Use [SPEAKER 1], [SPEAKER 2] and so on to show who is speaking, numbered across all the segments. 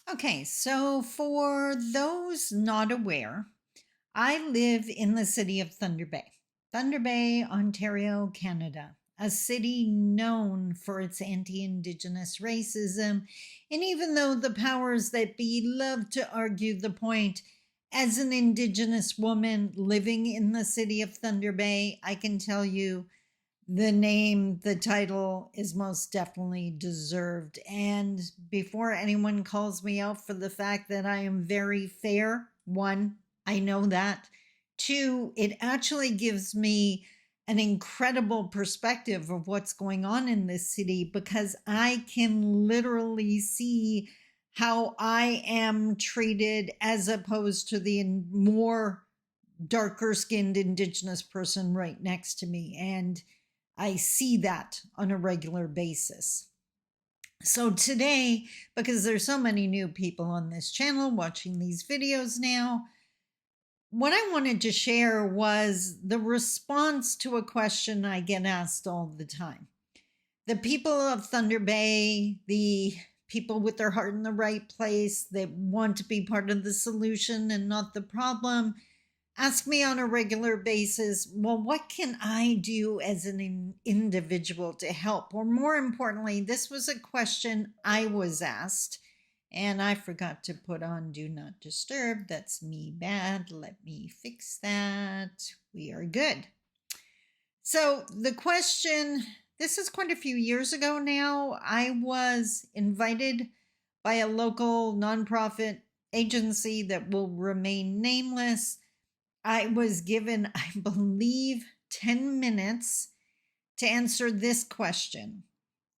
[SPEAKER 1] Okay, so for those not aware, I live in the city of Thunder Bay, Ontario, Canada, a city known for its anti Indigenous racism. And even though the powers that be love to argue the point, as an Indigenous woman living in the city of Thunder Bay, I can tell you the title is most definitely deserved. And before anyone calls me out for the fact that I am very fair, one, I know that. Two, it actually gives me an incredible perspective of what's going on in this city because I can literally see how I am treated as opposed to the more darker skinned Indigenous person right next to me. And I see that on a regular basis. So today, because there's so many new people on this channel watching these videos now, what I wanted to share was the response to a question I get asked all the time. The people of Thunder Bay, the people with their heart in the right place that want to be part of the solution and not the problem, ask me on a regular basis, well, what can I do as an individual to help? Or more importantly, this was a question I was asked, and I forgot to put on Do Not Disturb. That's me bad. Let me fix that. We are good. So, the question this is quite a few years ago now. I was invited by a local nonprofit agency that will remain nameless. I was given, I believe, 10 minutes to answer this question.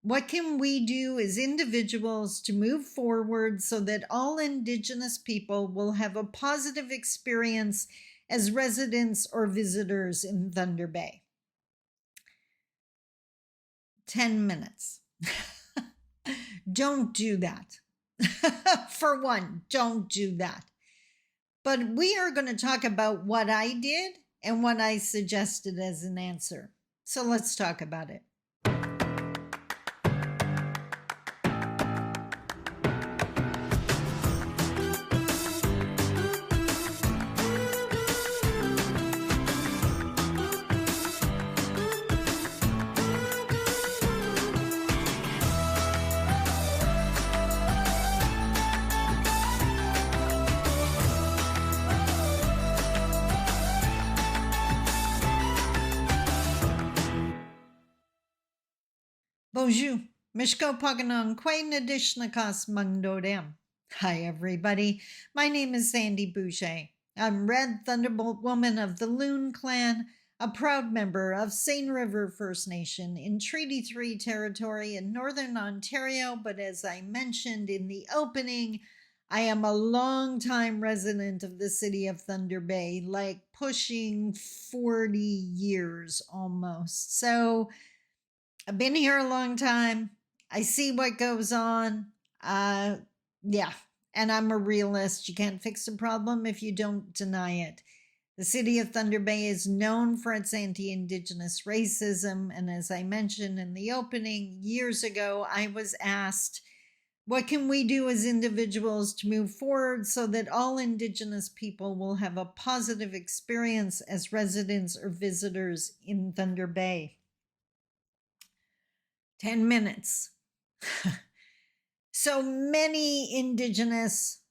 [SPEAKER 1] What can we do as individuals to move forward so that all Indigenous people will have a positive experience as residents or visitors in Thunder Bay? 10 minutes. Don't do that. For one, don't do that. But we are going to talk about what I did and what I suggested as an answer. So let's talk about it. Bonjour. Mishko Paganon Kwe Nadishnakas Mungdodem. Hi, everybody. My name is Sandi Boucher. I'm Red Thunderbolt Woman of the Loon Clan, a proud member of Seine River First Nation in Treaty 3 territory in Northern Ontario. But as I mentioned in the opening, I am a long-time resident of the city of Thunder Bay, like pushing 40 years almost. So I've been here a long time. I see what goes on. Yeah, and I'm a realist. You can't fix a problem if you don't deny it. The city of Thunder Bay is known for its anti-Indigenous racism, and as I mentioned in the opening, years ago, I was asked, what can we do as individuals to move forward so that all Indigenous people will have a positive experience as residents or visitors in Thunder Bay? 10 minutes. So many Indigenous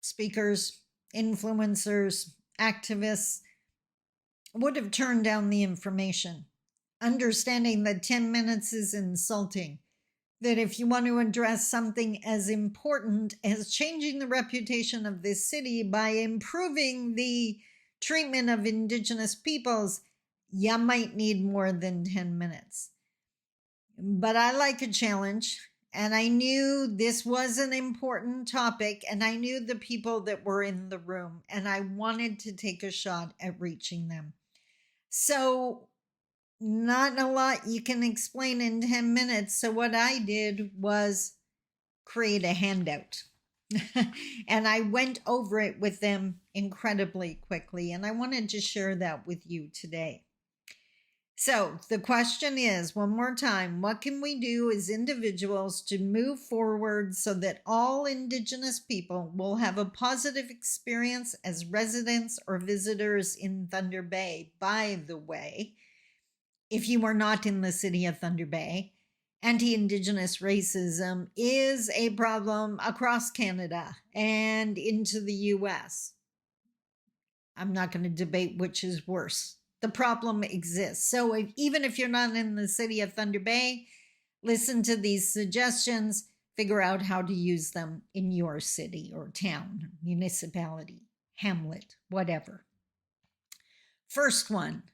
[SPEAKER 1] speakers, influencers, activists would have turned down the information, understanding that 10 minutes is insulting. That if you want to address something as important as changing the reputation of this city by improving the treatment of Indigenous peoples, you might need more than 10 minutes. But I like a challenge, and I knew this was an important topic, and I knew the people that were in the room, and I wanted to take a shot at reaching them. So not a lot you can explain in 10 minutes. So what I did was create a handout. And I went over it with them incredibly quickly, and I wanted to share that with you today. So the question is, one more time, what can we do as individuals to move forward so that all Indigenous people will have a positive experience as residents or visitors in Thunder Bay? By the way, if you are not in the city of Thunder Bay, anti-Indigenous racism is a problem across Canada and into the US. I'm not going to debate which is worse. The problem exists. So even if you're not in the city of Thunder Bay, listen to these suggestions, figure out how to use them in your city or town, municipality, hamlet, whatever. First one,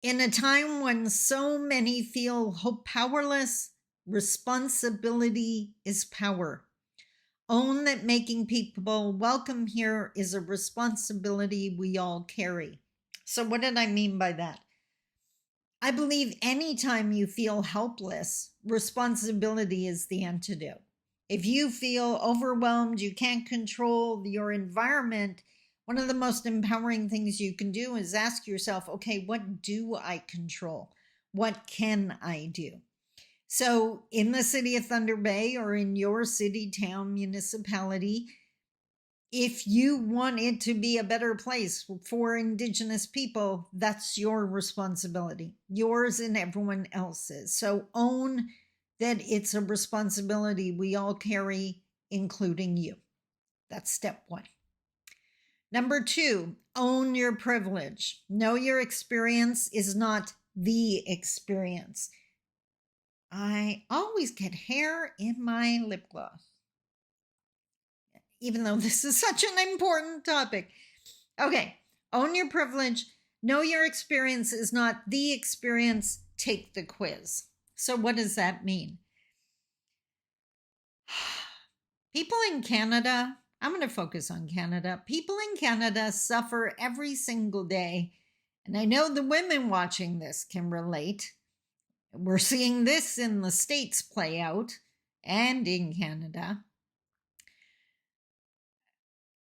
[SPEAKER 1] in a time when so many feel powerless, responsibility is power. Own that making people welcome here is a responsibility we all carry. So what did I mean by that? I believe anytime you feel helpless, responsibility is the antidote. If you feel overwhelmed, you can't control your environment, one of the most empowering things you can do is ask yourself, okay, what do I control? What can I do? So in the city of Thunder Bay or in your city, town, municipality, if you want it to be a better place for Indigenous people, that's your responsibility, yours and everyone else's. So own that it's a responsibility we all carry, including you. That's step one. Number two, own your privilege. Know your experience is not the experience. I always get hair in my lip gloss, even though this is such an important topic. Okay, own your privilege. Know your experience is not the experience. Take the quiz. So what does that mean? People in Canada, I'm going to focus on Canada. People in Canada suffer every single day. And I know the women watching this can relate. We're seeing this in the States play out and in Canada.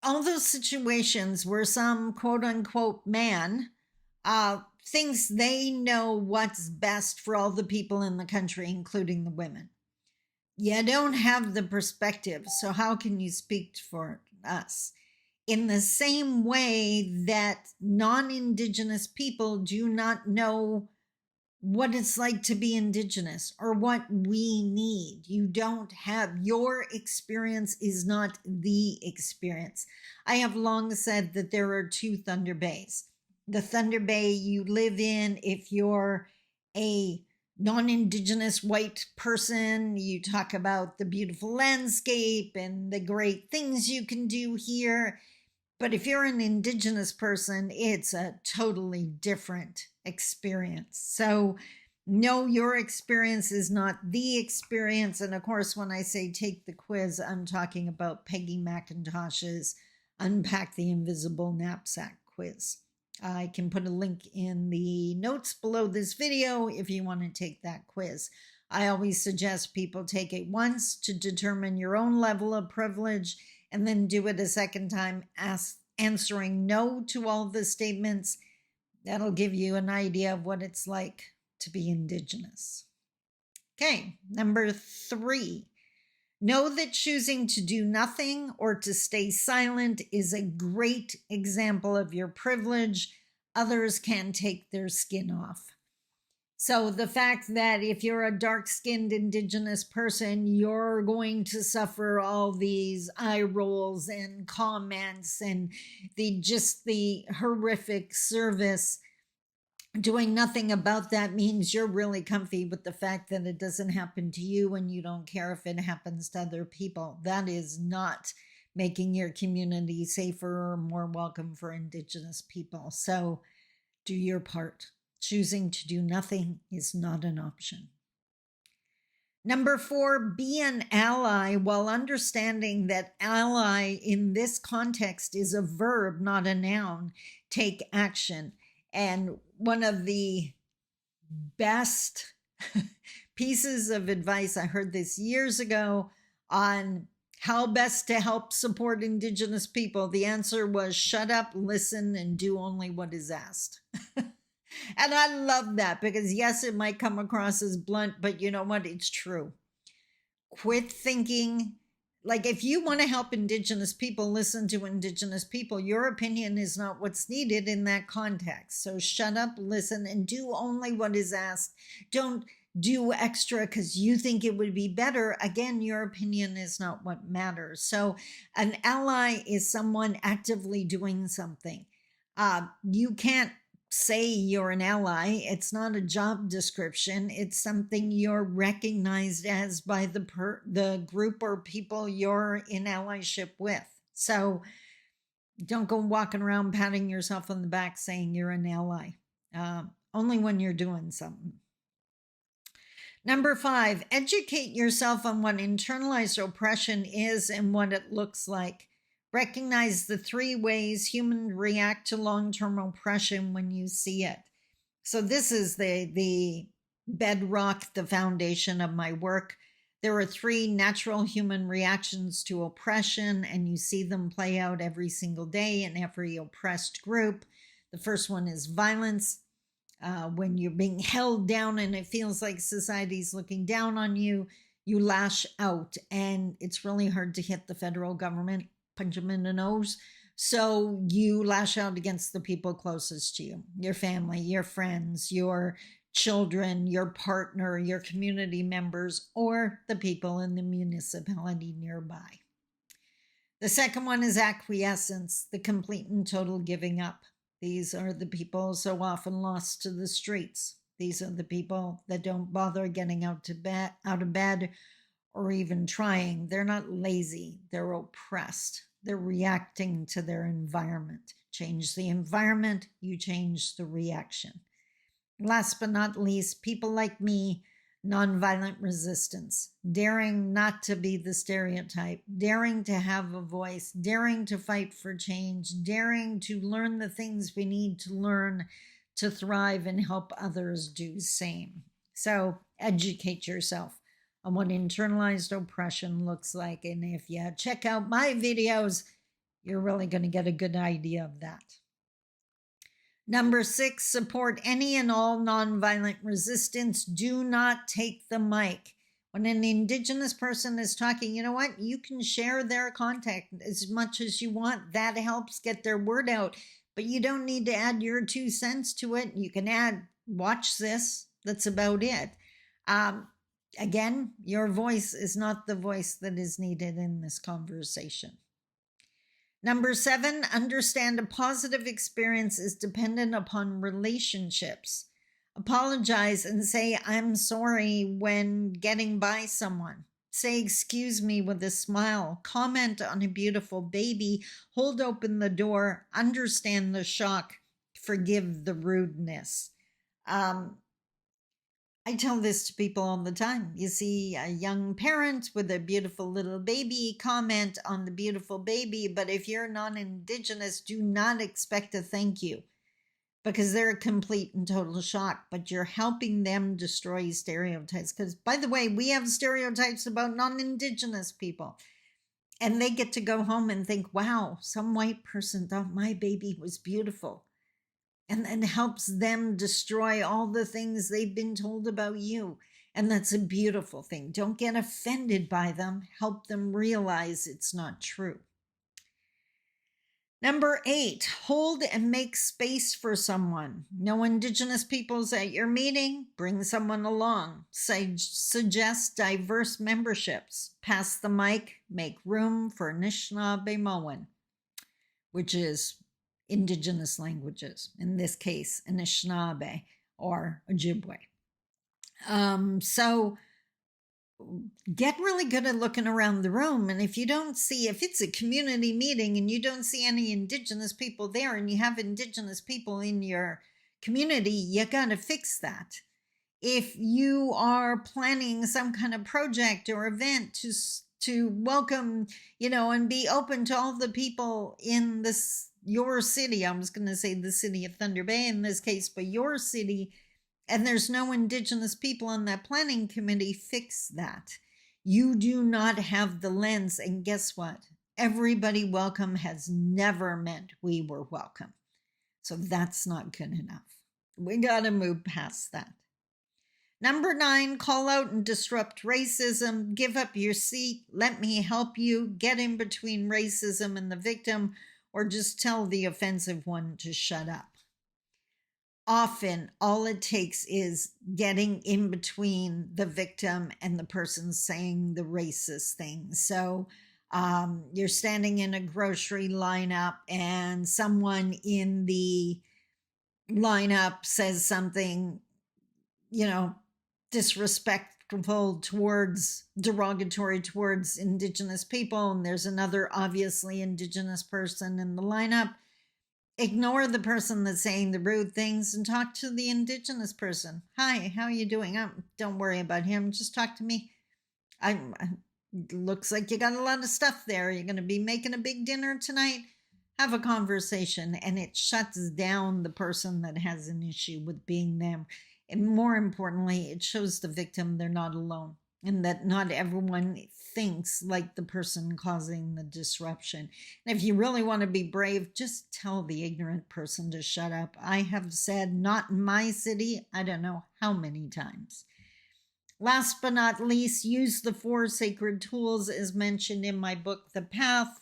[SPEAKER 1] All those situations where some quote unquote man thinks they know what's best for all the people in the country, including the women. You don't have the perspective, so how can you speak for us? In the same way that non-Indigenous people do not know what it's like to be Indigenous or what we need. You don't have, your experience is not the experience. I have long said that there are two Thunder Bays. The Thunder Bay you live in, if you're a non-Indigenous white person, you talk about the beautiful landscape and the great things you can do here. But if you're an Indigenous person, it's a totally different experience. So know your experience is not the experience. And of course, when I say take the quiz, I'm talking about Peggy McIntosh's Unpack the Invisible Knapsack quiz. I can put a link in the notes below this video if you want to take that quiz. I always suggest people take it once to determine your own level of privilege, and then do it a second time, answering no to all the statements. That'll give you an idea of what it's like to be Indigenous. Okay, number three, know that choosing to do nothing or to stay silent is a great example of your privilege. Others can take their skin off. So the fact that if you're a dark-skinned Indigenous person, you're going to suffer all these eye rolls and comments and the horrific service, doing nothing about that means you're really comfy with the fact that it doesn't happen to you and you don't care if it happens to other people. That is not making your community safer or more welcome for Indigenous people. So do your part. Choosing to do nothing is not an option. Number four, be an ally while understanding that ally in this context is a verb, not a noun. Take action. And one of the best pieces of advice, I heard this years ago on how best to help support Indigenous people. The answer was shut up, listen, and do only what is asked. And I love that because, yes, it might come across as blunt, but you know what? It's true. Quit thinking like if you want to help Indigenous people, listen to Indigenous people. Your opinion is not what's needed in that context. So shut up, listen, and do only what is asked. Don't do extra because you think it would be better. Again, your opinion is not what matters. So an ally is someone actively doing something. You can't say you're an ally. It's not a job description. It's something you're recognized as by the group or people you're in allyship with. So don't go walking around patting yourself on the back saying you're an ally. Only when you're doing something. Number 5, educate yourself on what internalized oppression is and what it looks like. Recognize the 3 ways humans react to long-term oppression when you see it. So this is the bedrock, the foundation of my work. There are 3 natural human reactions to oppression, and you see them play out every single day in every oppressed group. The first one is violence. When you're being held down and it feels like society's looking down on you, you lash out, and it's really hard to hit the federal government, punch them in the nose. So you lash out against the people closest to you, your family, your friends, your children, your partner, your community members, or the people in the municipality nearby. The second one is acquiescence, the complete and total giving up. These are the people so often lost to the streets. These are the people that don't bother getting out of bed or even trying. They're not lazy, they're oppressed. They're reacting to their environment. Change the environment, you change the reaction. Last but not least, people like me, nonviolent resistance, daring not to be the stereotype, daring to have a voice, daring to fight for change, daring to learn the things we need to learn to thrive and help others do the same. So educate yourself on what internalized oppression looks like. And if you check out my videos, you're really going to get a good idea of that. Number 6, support any and all nonviolent resistance. Do not take the mic. When an Indigenous person is talking, you know what? You can share their contact as much as you want. That helps get their word out. But you don't need to add your 2 cents to it. You can add, watch this. That's about it. Again, your voice is not the voice that is needed in this conversation. Number 7, understand a positive experience is dependent upon relationships. Apologize and say, I'm sorry when getting by someone. Say, excuse me with a smile. Comment on a beautiful baby. Hold open the door. Understand the shock. Forgive the rudeness. I tell this to people all the time. You see a young parent with a beautiful little baby, comment on the beautiful baby, but if you're non-Indigenous, do not expect a thank you because they're a complete and total shock, but you're helping them destroy stereotypes. Because, by the way, we have stereotypes about non-Indigenous people, and they get to go home and think, wow, some white person thought my baby was beautiful. And then helps them destroy all the things they've been told about you. And that's a beautiful thing. Don't get offended by them. Help them realize it's not true. Number 8, hold and make space for someone. No Indigenous peoples at your meeting? Bring someone along. Suggest diverse memberships. Pass the mic. Make room for Anishinaabe which is Indigenous languages, in this case, Anishinaabe or Ojibwe. So get really good at looking around the room. And if it's a community meeting and you don't see any Indigenous people there and you have Indigenous people in your community, you got to fix that. If you are planning some kind of project or event to welcome, and be open to all the people in your city. I was going to say the city of Thunder Bay in this case, but your city, and there's no Indigenous people on that planning committee, fix that. You do not have the lens, and guess what? Everybody welcome has never meant we were welcome. So that's not good enough. We got to move past that. Number 9, call out and disrupt racism. Give up your seat. Let me help you. Get in between racism and the victim, or just tell the offensive one to shut up. Often, all it takes is getting in between the victim and the person saying the racist thing. So, you're standing in a grocery lineup and someone in the lineup says something, disrespectful towards, derogatory towards Indigenous people, and there's another obviously Indigenous person in the lineup. Ignore the person that's saying the rude things and talk to the Indigenous person. Hi, how are you doing? Don't worry about him. Just talk to me. Looks like you got a lot of stuff there. You're going to be making a big dinner tonight. Have a conversation, and it shuts down the person that has an issue with being there. And more importantly, it shows the victim they're not alone, and that not everyone thinks like the person causing the disruption. And if you really want to be brave, just tell the ignorant person to shut up. I have said, not in my city, I don't know how many times. Last but not least, use the 4 sacred tools as mentioned in my book, The Path.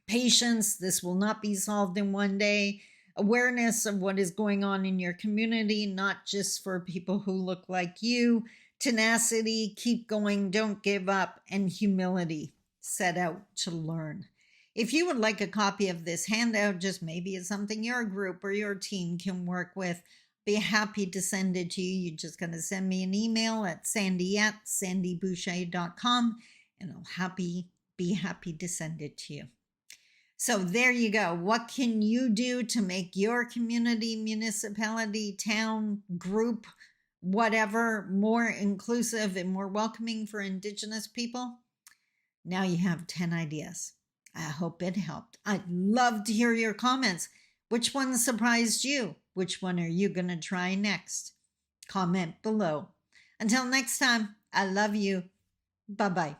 [SPEAKER 1] Patience, this will not be solved in one day. Awareness of what is going on in your community, not just for people who look like you. Tenacity, keep going, don't give up. And humility, set out to learn. If you would like a copy of this handout, just maybe it's something your group or your team can work with, be happy to send it to you. You're just going to send me an email at sandy@sandyboucher.com, and I'll be happy to send it to you. So there you go. What can you do to make your community, municipality, town, group, whatever, more inclusive and more welcoming for Indigenous people? Now you have 10 ideas. I hope it helped. I'd love to hear your comments. Which one surprised you? Which one are you going to try next? Comment below. Until next time, I love you. Bye-bye.